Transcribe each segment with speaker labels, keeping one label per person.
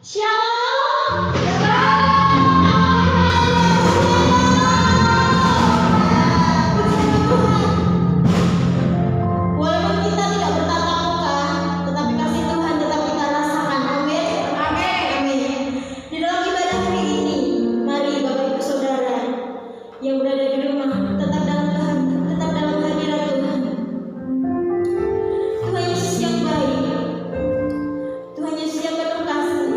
Speaker 1: Shalom. Walaupun kita tidak bertatap muka, tetapi kasih Tuhan tetap kita rasakan. Amin. Amin. Di dalam ibadah hari ini, mari Bapak Ibu Saudara yang berada di rumah tetap dalam Tuhan, tetap dalam hadirat Tuhan. Tuhan Yesus yang baik, Tuhan Yesus yang penuh kasih.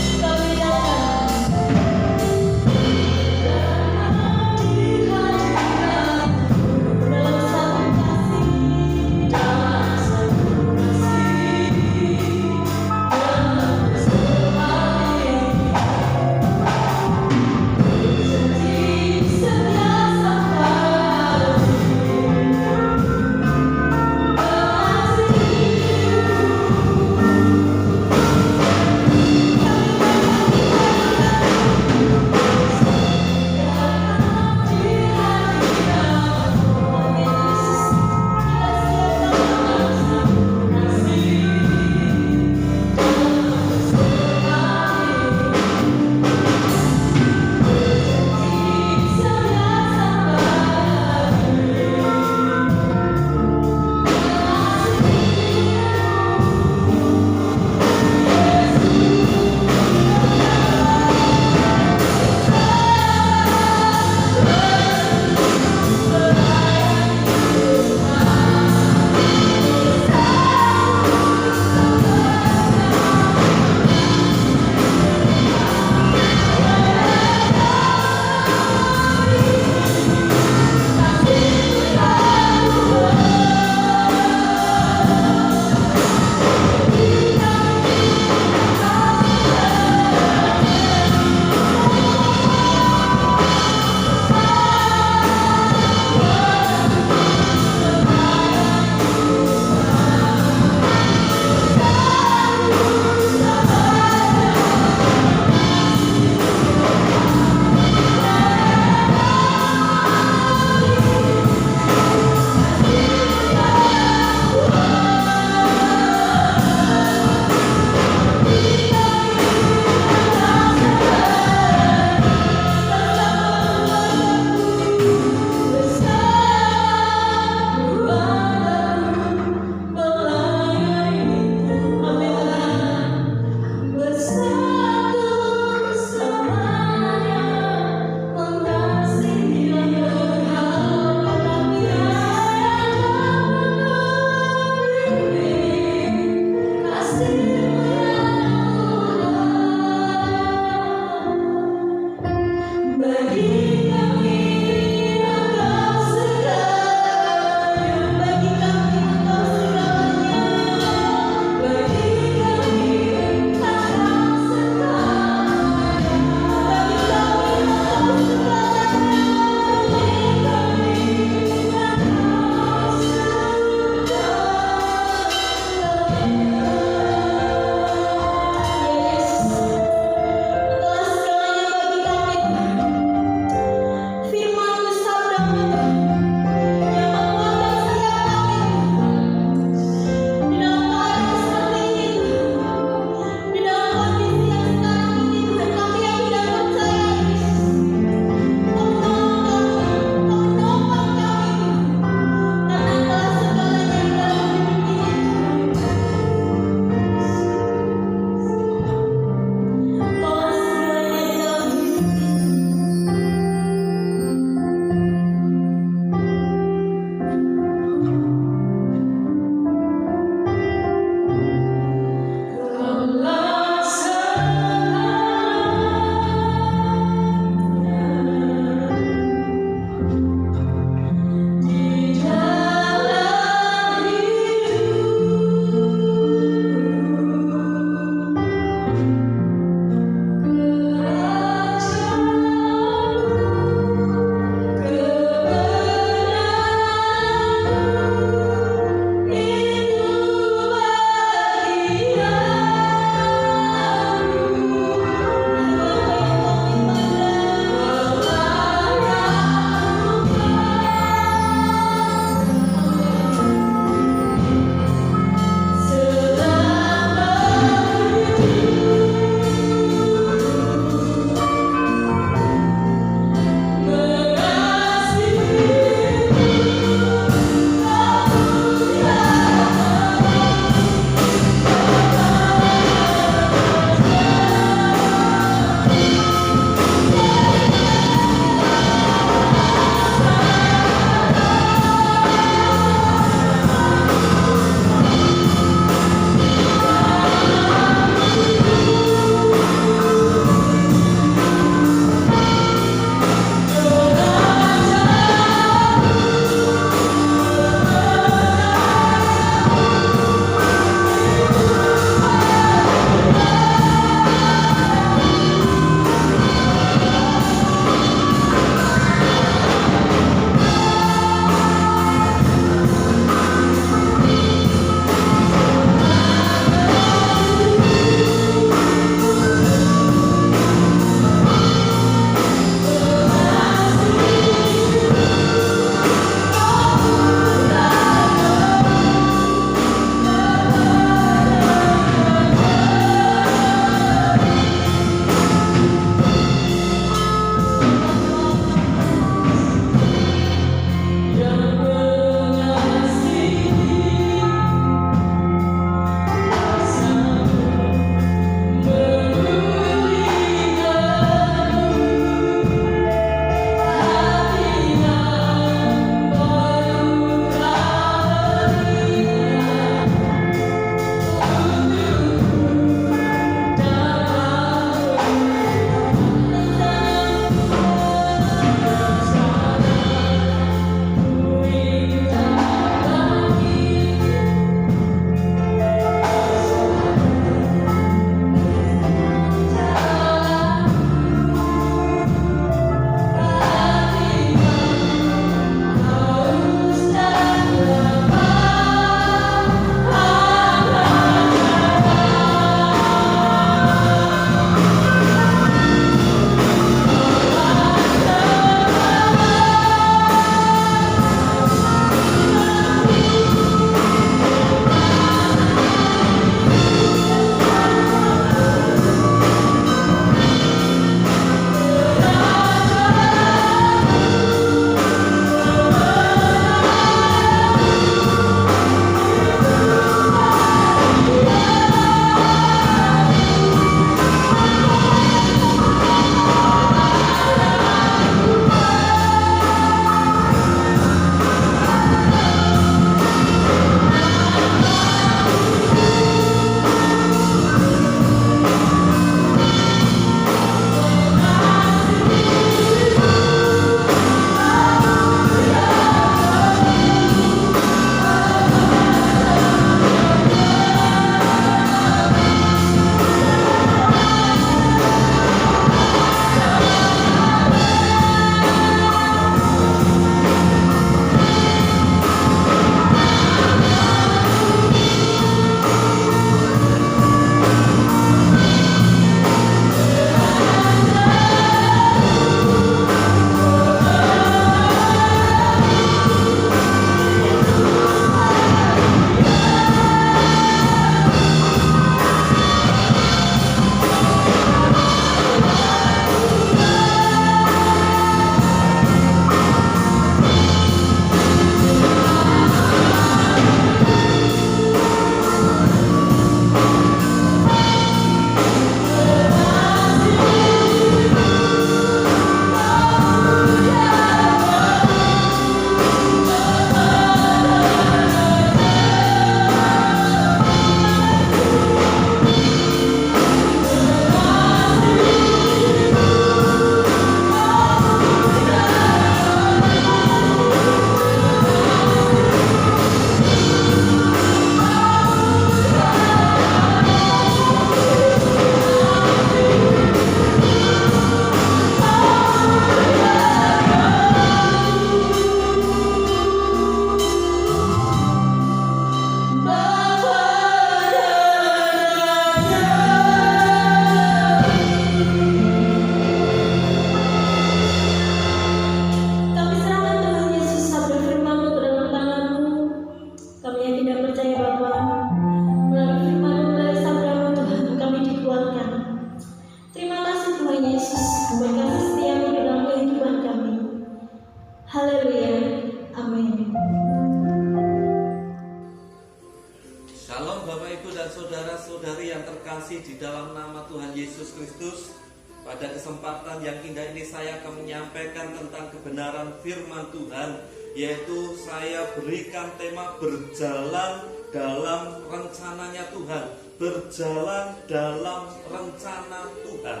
Speaker 2: kasih di dalam nama Tuhan Yesus Kristus, pada kesempatan yang indah ini saya akan menyampaikan tentang kebenaran firman Tuhan, yaitu saya berikan tema berjalan dalam rencananya Tuhan. Berjalan dalam rencana Tuhan.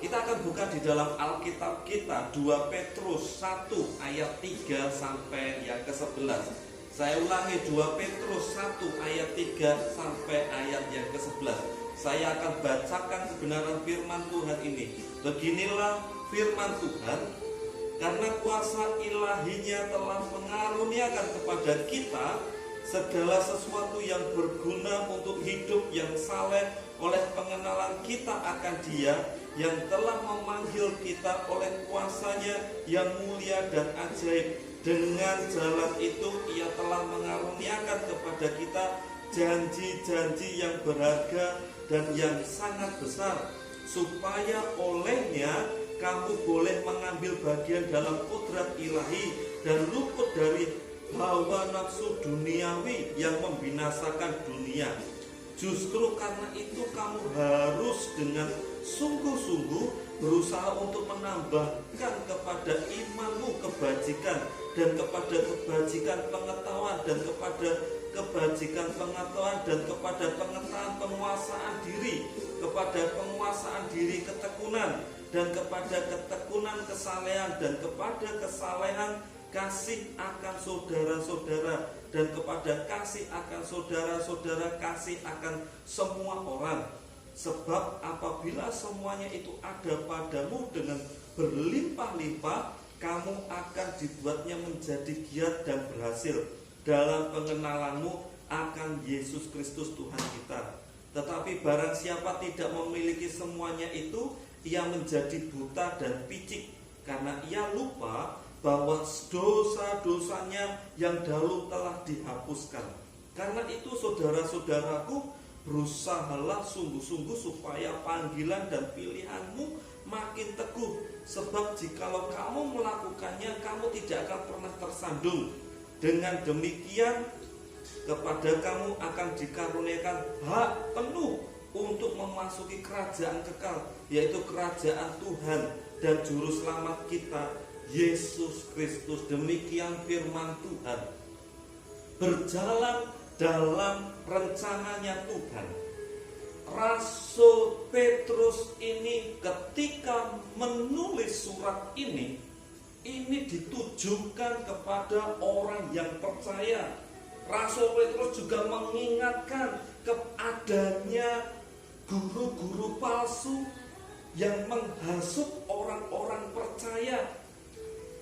Speaker 2: Kita akan buka di dalam Alkitab kita 2 Petrus 1 ayat 3 sampai yang ke-11. Saya ulangi, 2 Petrus 1 ayat 3 sampai ayat yang ke-11. Saya akan bacakan kebenaran firman Tuhan ini. Beginilah firman Tuhan: karena kuasa ilahinya telah mengaruniakan kepada kita segala sesuatu yang berguna untuk hidup yang saleh oleh pengenalan kita akan Dia yang telah memanggil kita oleh kuasanya yang mulia dan ajaib. Dengan jalan itu Ia telah mengaruniakan kepada kita janji-janji yang berharga dan yang sangat besar, supaya olehnya kamu boleh mengambil bagian dalam kodrat ilahi dan luput dari hawa nafsu duniawi yang membinasakan dunia. Justru karena itu kamu harus dengan sungguh-sungguh berusaha untuk menambahkan kepada imanmu kebajikan, dan kepada kebajikan pengetahuan, dan kepada kebajikan pengetahuan, dan kepada pengetahuan penguasaan diri, kepada penguasaan diri ketekunan, dan kepada ketekunan kesalehan, dan kepada kesalehan kasih akan saudara-saudara, dan kepada kasih akan saudara-saudara kasih akan semua orang. Sebab apabila semuanya itu ada padamu dengan berlimpah-limpah, kamu akan dibuatnya menjadi giat dan berhasil dalam pengenalanmu akan Yesus Kristus Tuhan kita. Tetapi barang siapa tidak memiliki semuanya itu, ia menjadi buta dan picik, karena ia lupa bahwa dosa-dosanya yang dahulu telah dihapuskan. Karena itu saudara-saudaraku, berusahalah sungguh-sungguh supaya panggilan dan pilihanmu makin teguh. Sebab jikalau kamu melakukannya, kamu tidak akan pernah tersandung. Dengan demikian kepada kamu akan dikaruniakan hak penuh untuk memasuki kerajaan kekal, yaitu kerajaan Tuhan dan Juru Selamat kita, Yesus Kristus. Demikian firman Tuhan. Berjalan dalam rencananya Tuhan. Rasul Petrus ini ketika menulis surat ini ditujukan kepada orang yang percaya. Rasul Petrus juga mengingatkan keadanya guru-guru palsu yang menghasut orang-orang percaya.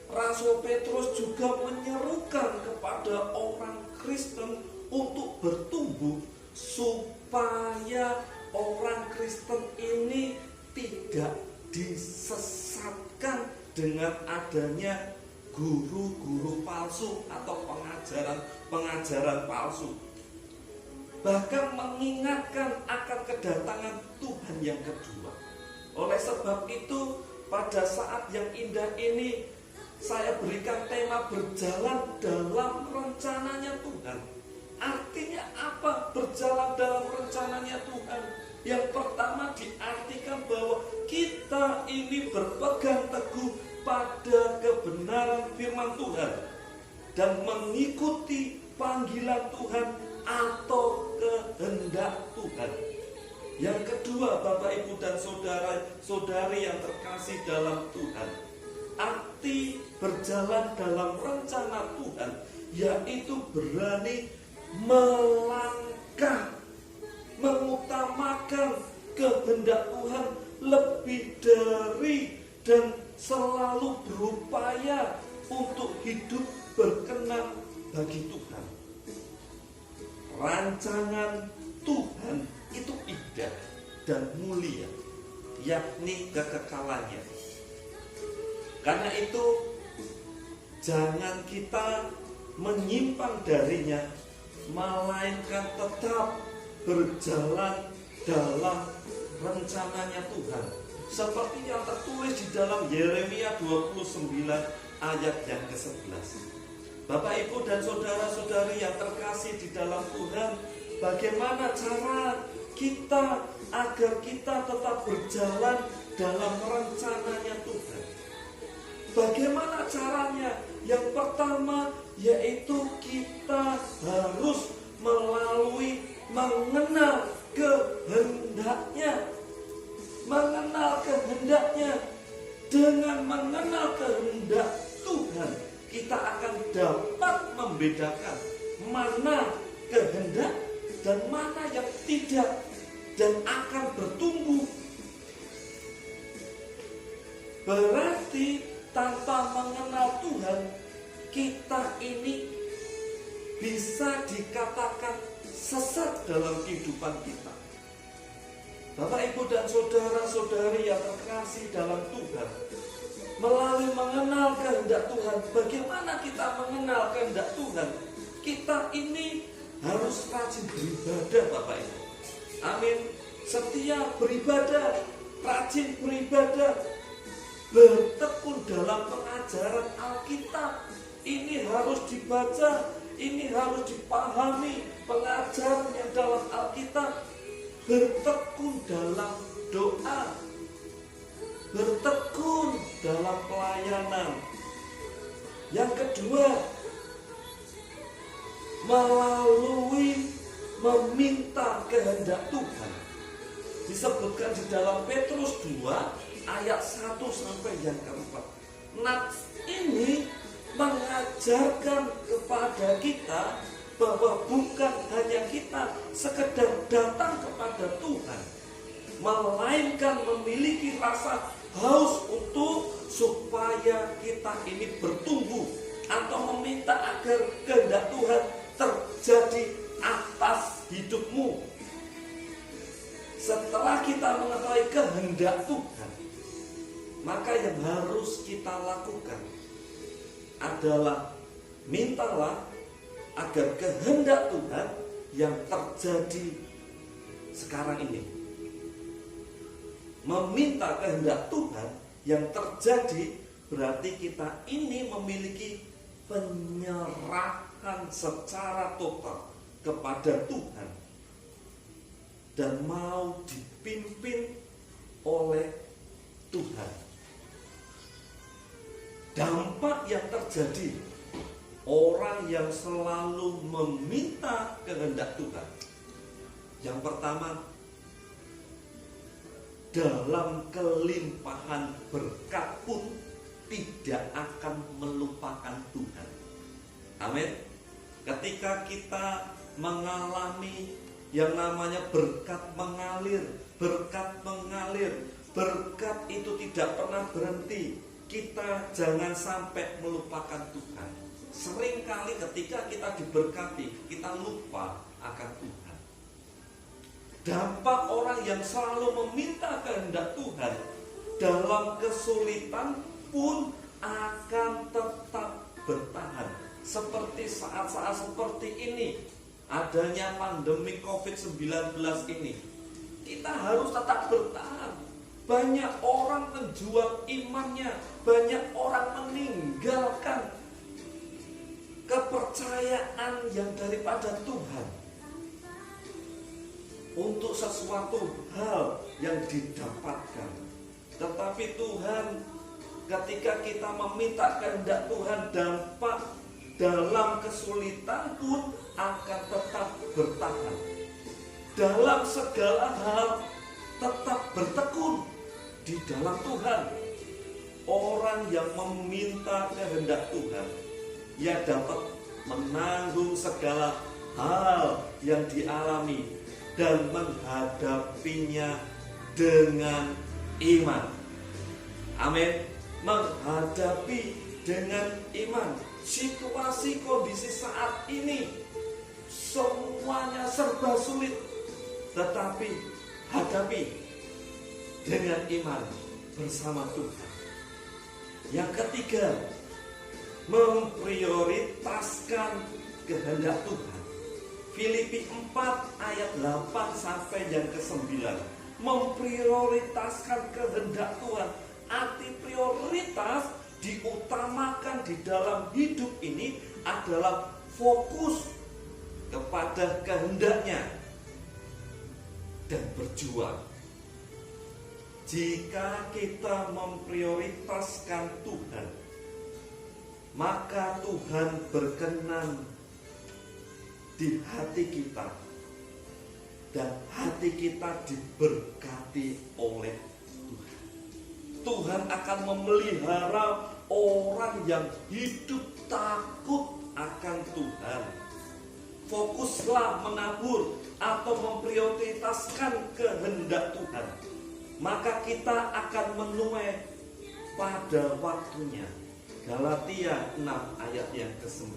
Speaker 2: Rasul Petrus juga menyerukan kepada orang Kristen untuk bertumbuh supaya orang Kristen ini tidak disesatkan dengan adanya guru-guru palsu atau pengajaran palsu. Bahkan mengingatkan akan kedatangan Tuhan yang kedua. Oleh sebab itu, pada saat yang indah ini saya berikan tema berjalan dalam rencananya Tuhan. Artinya apa berjalan dalam rencananya Tuhan? Yang pertama diartikan bahwa kita ini berpegang teguh pada kebenaran firman Tuhan dan mengikuti panggilan Tuhan atau kehendak Tuhan. Yang kedua, Bapak, Ibu, dan saudara-saudari yang terkasih dalam Tuhan, arti berjalan dalam rencana Tuhan yaitu berani melangkah, mengutamakan kehendak Tuhan lebih dari dan selalu berupaya untuk hidup berkenan bagi Tuhan. Rancangan Tuhan itu indah dan mulia, yakni kekekalannya. Karena itu jangan kita menyimpang darinya, melainkan tetap berjalan dalam rencananya Tuhan. Seperti yang tertulis di dalam Yeremia 29 ayat yang ke-11. Bapak, Ibu, dan saudara-saudari yang terkasih di dalam Tuhan, bagaimana cara kita agar kita tetap berjalan dalam rencananya Tuhan. Bagaimana caranya? Yang pertama yaitu kita harus melalui mengenal kehendaknya. Mengenal kehendaknya. Dengan mengenal kehendak Tuhan, kita akan dapat membedakan mana kehendak dan mana yang tidak, dan akan bertumbuh. Berarti tanpa mengenal Tuhan, kita ini bisa dikatakan sesat dalam kehidupan kita. Bapak, Ibu, dan saudara-saudari yang terkasih dalam Tuhan, melalui mengenal kehendak Tuhan, bagaimana kita mengenal kehendak Tuhan? Kita ini harus rajin beribadah, Bapak Ibu. Amin. Setia beribadah, rajin beribadah, bertekun dalam pengajaran Alkitab. Ini harus dibaca, ini harus dipahami pengajaran yang dalam Alkitab. Bertekun dalam doa, bertekun dalam pelayanan. Yang kedua, melalui meminta kehendak Tuhan. Disebutkan di dalam Petrus 2 ayat 1 sampai yang keempat. Nah, ini mengajarkan kepada kita bahwa bukan hanya kita sekedar datang kepada Tuhan, melainkan memiliki rasa haus untuk supaya kita ini bertumbuh, atau meminta agar kehendak Tuhan terjadi atas hidupmu. Setelah kita mengetahui kehendak Tuhan, maka yang harus kita lakukan adalah mintalah agar kehendak Tuhan yang terjadi sekarang ini. Meminta kehendak Tuhan yang terjadi berarti kita ini memiliki penyerahan secara total kepada Tuhan dan mau dipimpin oleh Tuhan. Dampak yang terjadi orang yang selalu meminta kehendak Tuhan, yang pertama, dalam kelimpahan berkat pun tidak akan melupakan Tuhan. Amin. Ketika kita mengalami yang namanya berkat mengalir, berkat itu tidak pernah berhenti. Kita jangan sampai melupakan Tuhan. Seringkali ketika kita diberkati, kita lupa akan Tuhan. Dampak orang yang selalu meminta kehendak Tuhan dalam kesulitan pun akan tetap bertahan. Seperti saat-saat seperti ini, adanya pandemi COVID-19 ini, kita harus tetap bertahan. Banyak orang menjual imannya, banyak orang meninggalkan kepercayaan yang daripada Tuhan untuk sesuatu hal yang didapatkan. Tetapi Tuhan, ketika kita meminta kehendak Tuhan, dampak dalam kesulitan pun akan tetap bertahan. Dalam segala hal tetap bertekun di dalam Tuhan. Orang yang meminta kehendak Tuhan, ia dapat menanggung segala hal yang dialami dan menghadapinya dengan iman. Amin. Menghadapi dengan iman. Situasi kondisi saat ini semuanya serba sulit, tetapi hadapi dengan iman bersama Tuhan. Yang ketiga, memprioritaskan kehendak Tuhan. Filipi 4 ayat 8 sampai yang ke-9. Memprioritaskan kehendak Tuhan. Arti prioritas diutamakan di dalam hidup ini adalah fokus kepada kehendaknya. dan berjuang. Jika kita memprioritaskan Tuhan, maka Tuhan berkenan di hati kita, dan hati kita diberkati oleh Tuhan. Tuhan akan memelihara orang yang hidup takut akan Tuhan. Fokuslah menabur atau memprioritaskan kehendak Tuhan, maka kita akan menuai pada waktunya. Galatia 6 ayat yang ke-9.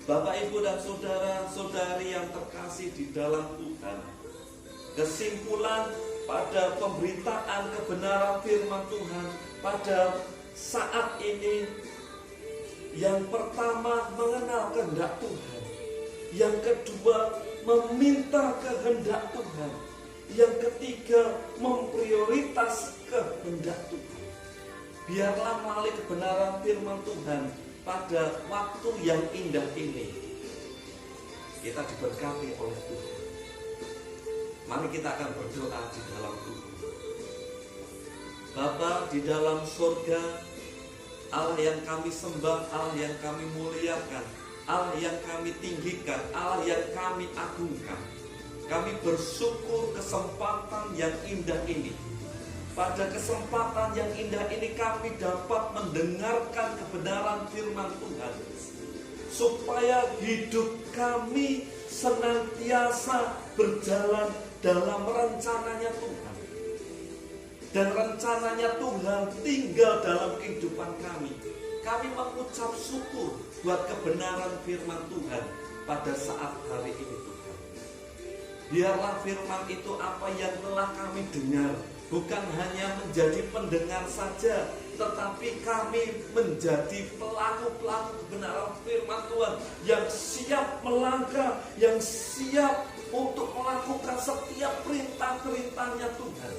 Speaker 2: Bapak, Ibu, dan saudara-saudari yang terkasih di dalam Tuhan, kesimpulan pada pemberitaan kebenaran firman Tuhan pada saat ini, yang pertama mengenal kehendak Tuhan, yang kedua meminta kehendak Tuhan, yang ketiga memprioritas kehendak Tuhan. Biarlah melalui kebenaran firman Tuhan pada waktu yang indah ini kita diberkati oleh Tuhan. Mari kita akan berdoa di dalam Tuhan. Bapa di dalam surga, Allah yang kami sembah, Allah yang kami muliakan, Allah yang kami tinggikan, Allah yang kami agungkan. Kami bersyukur kesempatan yang indah ini. Pada kesempatan yang indah ini kami dapat mendengarkan kebenaran firman Tuhan, supaya hidup kami senantiasa berjalan dalam rencananya Tuhan. Dan rencananya Tuhan tinggal dalam kehidupan kami. Kami mengucap syukur buat kebenaran firman Tuhan pada saat hari ini Tuhan. Biarlah firman itu apa yang telah kami dengar bukan hanya menjadi pendengar saja, tetapi kami menjadi pelaku-pelaku kebenaran firman Tuhan yang siap melangkah, yang siap untuk melakukan setiap perintah-perintahnya Tuhan.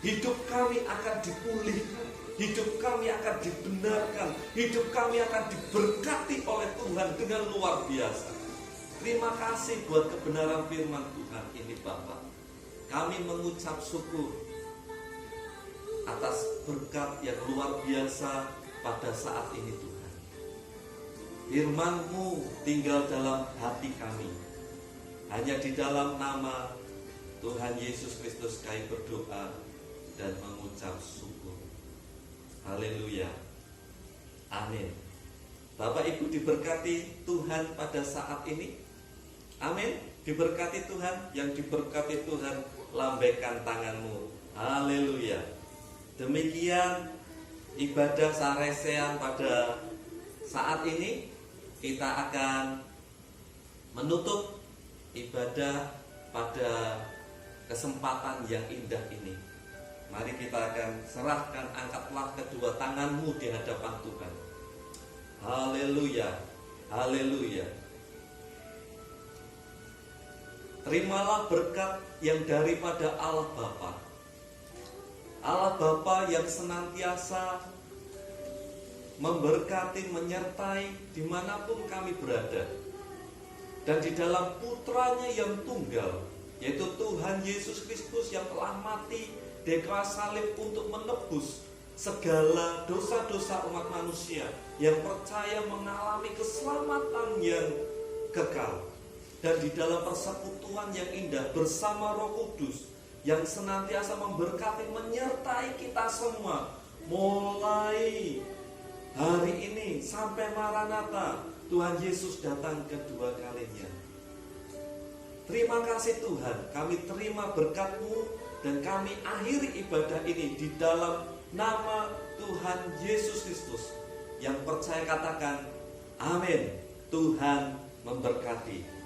Speaker 2: Hidup kami akan dipulihkan, hidup kami akan dibenarkan, hidup kami akan diberkati oleh Tuhan dengan luar biasa. Terima kasih buat kebenaran firman Tuhan ini Bapak. Kami mengucap syukur atas berkat yang luar biasa pada saat ini Tuhan. Firman-Mu tinggal dalam hati kami. Hanya di dalam nama Tuhan Yesus Kristus kami berdoa dan mengucap syukur. Haleluya. Amin. Bapak Ibu diberkati Tuhan pada saat ini. Amin. Diberkati Tuhan. Yang diberkati Tuhan, lambaikan tanganmu. Haleluya. Demikian ibadah saresean pada saat ini. Kita akan menutup ibadah pada kesempatan yang indah ini. Mari kita akan serahkan, angkatlah kedua tanganmu di hadapan Tuhan. Haleluya. Haleluya. Terimalah berkat yang daripada Allah Bapa. Allah Bapa yang senantiasa memberkati, menyertai dimanapun kami berada. Dan di dalam putranya yang tunggal, yaitu Tuhan Yesus Kristus yang telah mati di kayu salib untuk menebus segala dosa-dosa umat manusia yang percaya mengalami keselamatan yang kekal. Dan di dalam persekutuan yang indah bersama Roh Kudus yang senantiasa memberkati, menyertai kita semua mulai hari ini sampai Maranatha, Tuhan Yesus datang kedua kalinya. Terima kasih Tuhan, kami terima berkat-Mu dan kami akhiri ibadah ini di dalam nama Tuhan Yesus Kristus. Yang percaya katakan amin. Tuhan memberkati.